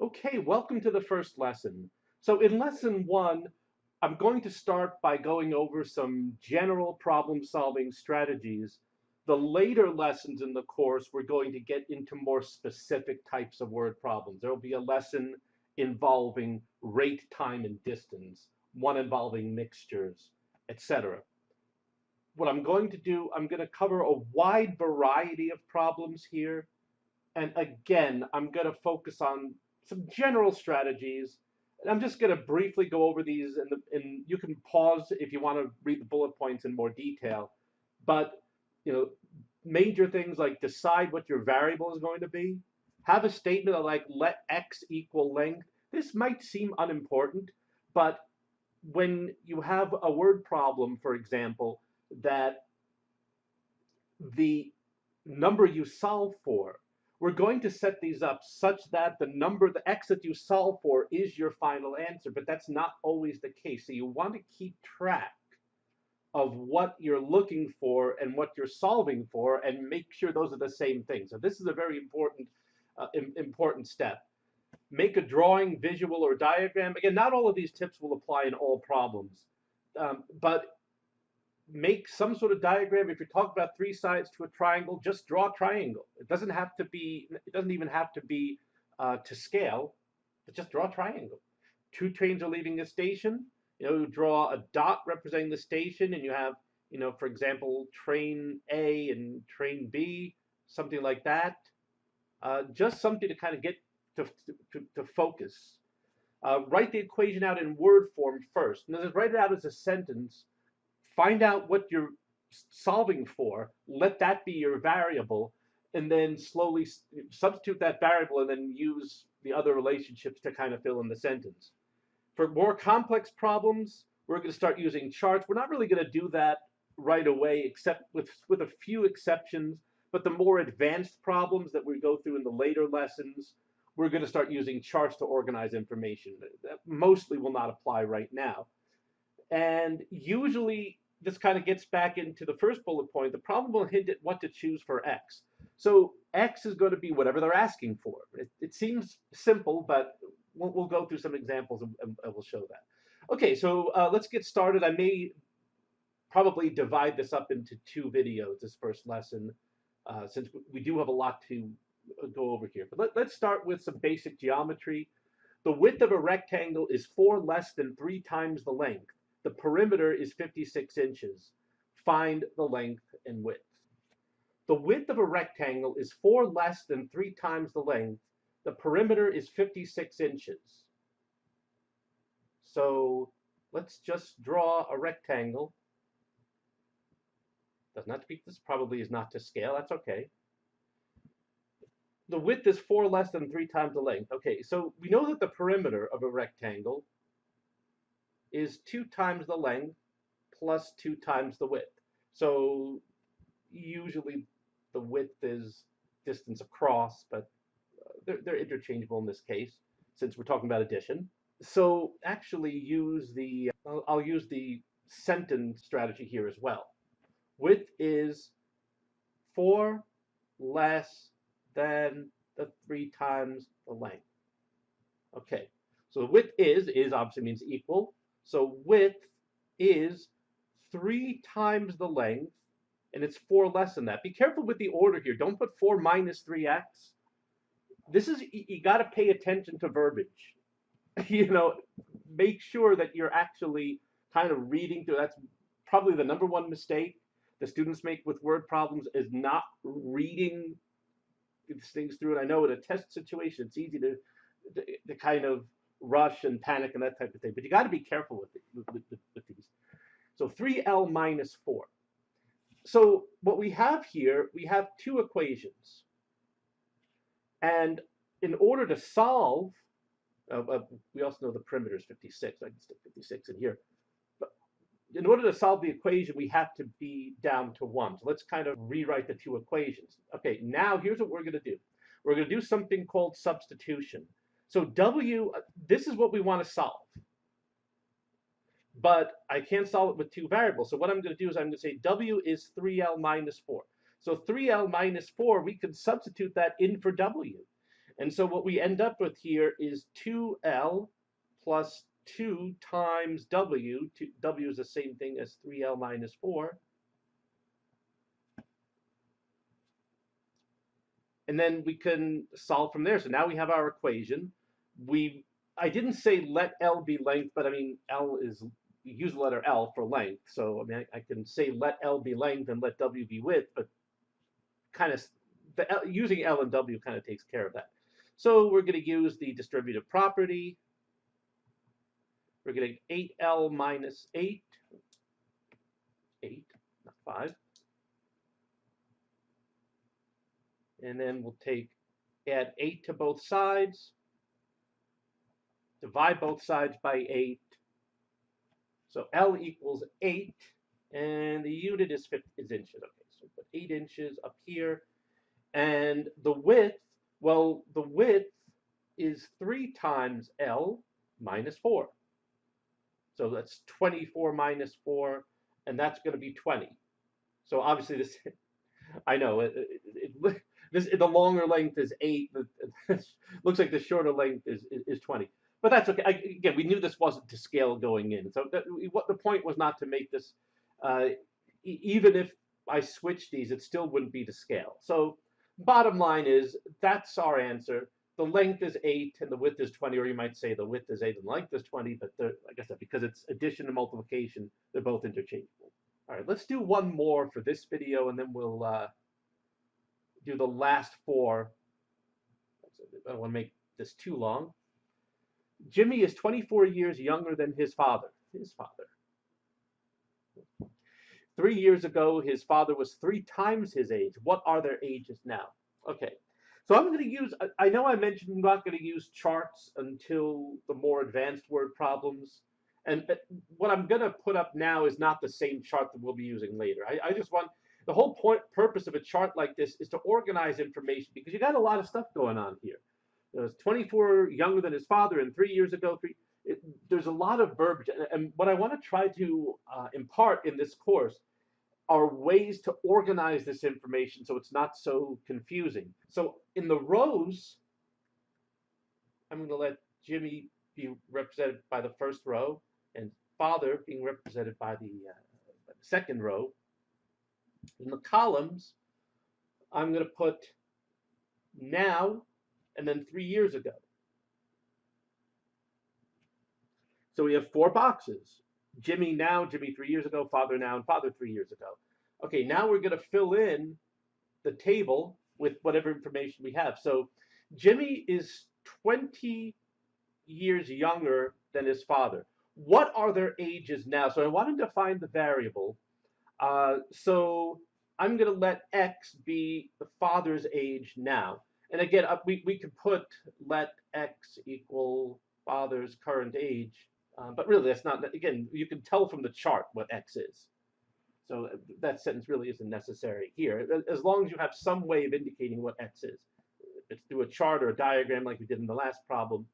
Okay, welcome to the first lesson. So in lesson one, I'm going to start by going over some general problem-solving strategies. The later lessons in the course, we're going to get into more specific types of word problems. There will be a lesson involving rate, time, and distance, one involving mixtures, etc. What I'm going to do, I'm going to cover a wide variety of problems here. And again, I'm going to focus on some general strategies. And I'm just going to briefly go over these, and you can pause if you want to read the bullet points in more detail. But you know, major things like decide what your variable is going to be, have a statement like let x equal length. This might seem unimportant, but when you have a word problem, for example, that the number you solve for, we're going to set these up such that the number, the x that you solve for is your final answer, but that's not always the case. So you want to keep track of what you're looking for and what you're solving for and make sure those are the same thing. So this is a very important step. Make a drawing, visual, or diagram. Again, not all of these tips will apply in all problems, but make some sort of diagram. If you're talking about three sides to a triangle, just draw a triangle. It doesn't have to be, it doesn't even have to be to scale, but just draw a triangle. Two trains are leaving a station. You draw a dot representing the station, and you have, for example, train A and train B, something like that. Just something to kind of get to focus. Write the equation out in word form first. And then write it out as a sentence. Find out what you're solving for, let that be your variable, and then slowly substitute that variable and then use the other relationships to kind of fill in the sentence. For more complex problems, we're going to start using charts. We're not really going to do that right away, except with a few exceptions, but the more advanced problems that we go through in the later lessons, we're going to start using charts to organize information. That mostly will not apply right now. And usually this kind of gets back into the first bullet point. The problem will hint at what to choose for x. So x is going to be whatever they're asking for. It seems simple, but we'll go through some examples and we'll show that. Okay, so let's get started. I may probably divide this up into two videos, this first lesson, since we do have a lot to go over here. But let's start with some basic geometry. The width of a rectangle is 4 less than 3 times the length. The perimeter is 56 inches. Find the length and width. The width of a rectangle is 4 less than 3 times the length. The perimeter is 56 inches. So let's just draw a rectangle. Doesn't have to be, this probably is not to scale, that's okay. The width is 4 less than 3 times the length. Okay, so we know that the perimeter of a rectangle is 2 times the length plus 2 times the width. So usually the width is distance across, but they're interchangeable in this case since we're talking about addition. So actually I'll use the sentence strategy here as well. Width is 4 less than the 3 times the length. Okay, so the width is obviously means equal. So width is 3 times the length, and it's 4 less than that. Be careful with the order here. Don't put 4 minus 3x. This is, you got to pay attention to verbiage. Make sure that you're actually kind of reading through. That's probably the number one mistake the students make with word problems, is not reading these things through. And I know in a test situation, it's easy to kind of rush and panic and that type of thing. But you got to be careful with these. So 3L minus 4. So what we have here, we have two equations. And in order to solve, we also know the perimeter is 56. I can stick 56 in here. But in order to solve the equation, we have to be down to 1. So let's kind of rewrite the two equations. Okay, now here's what we're going to do. We're going to do something called substitution. So W, this is what we want to solve. But I can't solve it with two variables. So what I'm going to do is I'm going to say W is 3L minus 4. So 3L minus 4, we can substitute that in for W. And so what we end up with here is 2L plus 2 times W. W is the same thing as 3L minus 4. And then we can solve from there. So now we have our equation. I didn't say let L be length, but I mean, L is, you use the letter L for length. So I mean, I can say let L be length and let W be width, but kind of using L and W kind of takes care of that. So we're going to use the distributive property. We're getting 8L minus 8, not 5. And then we'll add 8 to both sides, divide both sides by 8. So L equals 8, and the unit is inches. Okay, so put 8 inches up here. And the width, well, the width is 3 times L minus 4. So that's 24 minus 4, and that's going to be 20. So obviously this, I know, the longer length is 8. Looks like the shorter length is 20. But that's okay. Again, we knew this wasn't to scale going in. So what the point was not to make this, even if I switched these, it still wouldn't be to scale. So bottom line is, that's our answer. The length is 8 and the width is 20, or you might say the width is 8 and the length is 20, but like I said, because it's addition and multiplication, they're both interchangeable. All right, let's do one more for this video, and then we'll do the last 4. I don't want to make this too long. Jimmy is 24 years younger than his father. 3 years ago, his father was 3 times his age. What are their ages now? Okay. So I'm going to use, I know I mentioned I'm not going to use charts until the more advanced word problems. And what I'm going to put up now is not the same chart that we'll be using later. I just want, the whole purpose of a chart like this is to organize information, because you got a lot of stuff going on here. There's 24 younger than his father, and 3 years ago, there's a lot of verbiage. And what I want to try to impart in this course are ways to organize this information so it's not so confusing. So in the rows, I'm going to let Jimmy be represented by the first row and father being represented by the second row. In the columns, I'm going to put now and then 3 years ago. So we have 4 boxes. Jimmy now, Jimmy 3 years ago, father now, and father 3 years ago. Okay, now we're going to fill in the table with whatever information we have. So Jimmy is 20 years younger than his father. What are their ages now? So I wanted to find the variable. So I'm going to let X be the father's age now. And again, we could put let X equal father's current age. But really, that's not, again, you can tell from the chart what X is. So that sentence really isn't necessary here, as long as you have some way of indicating what X is. It's through a chart or a diagram like we did in the last problem.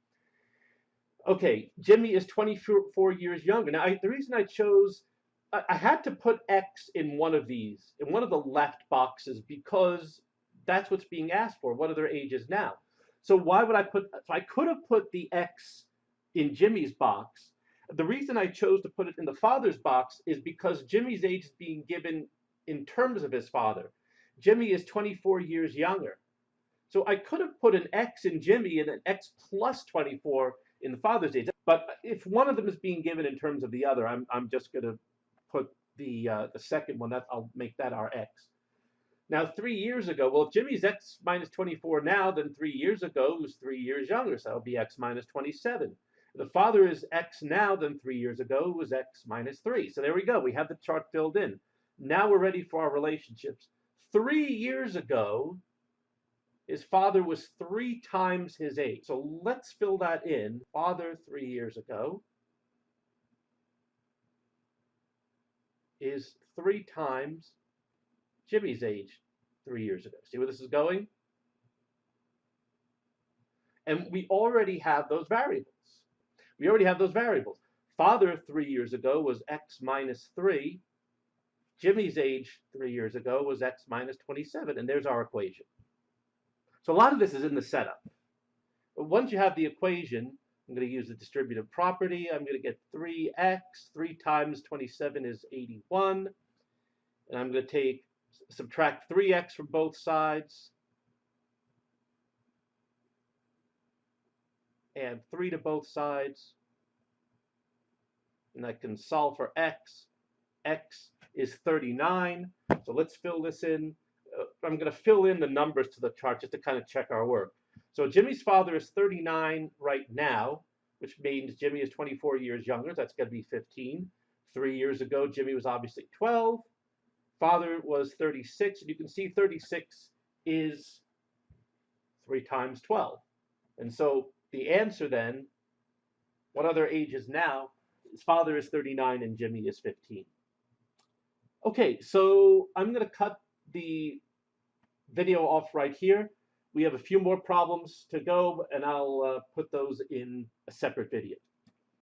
Okay, Jimmy is 24 years younger. Now, the reason I chose, I had to put X in one of these, in one of the left boxes, because that's what's being asked for. What are their ages now? So why would I put, so I could have put the X in Jimmy's box. The reason I chose to put it in the father's box is because Jimmy's age is being given in terms of his father. Jimmy is 24 years younger. So I could have put an X in Jimmy and an X plus 24 in the father's age. But if one of them is being given in terms of the other, I'm just going to put the second one. I'll make that our X. Now, 3 years ago, well, if Jimmy's X minus 24 now, then 3 years ago he was 3 years younger, so that'll be X minus 27. The father is X now, then 3 years ago was X minus 3. So there we go. We have the chart filled in. Now we're ready for our relationships. 3 years ago, his father was 3 times his age. So let's fill that in. Father 3 years ago is 3 times Jimmy's age 3 years ago. See where this is going? And we already have those variables. Father 3 years ago was X minus 3. Jimmy's age 3 years ago was X minus 27. And there's our equation. So a lot of this is in the setup. Once you have the equation, I'm going to use the distributive property. I'm going to get 3x. 3 times 27 is 81. And I'm going to subtract 3x from both sides, add 3 to both sides, and I can solve for x. X is 39. So let's fill this in. I'm going to fill in the numbers to the chart just to kind of check our work. So Jimmy's father is 39 right now, which means Jimmy is 24 years younger. That's going to be 15. 3 years ago, Jimmy was obviously 12. Father was 36, and you can see 36 is 3 times 12. And so the answer then, what other age is now? His father is 39 and Jimmy is 15. Okay, so I'm going to cut the video off right here. We have a few more problems to go, and I'll put those in a separate video.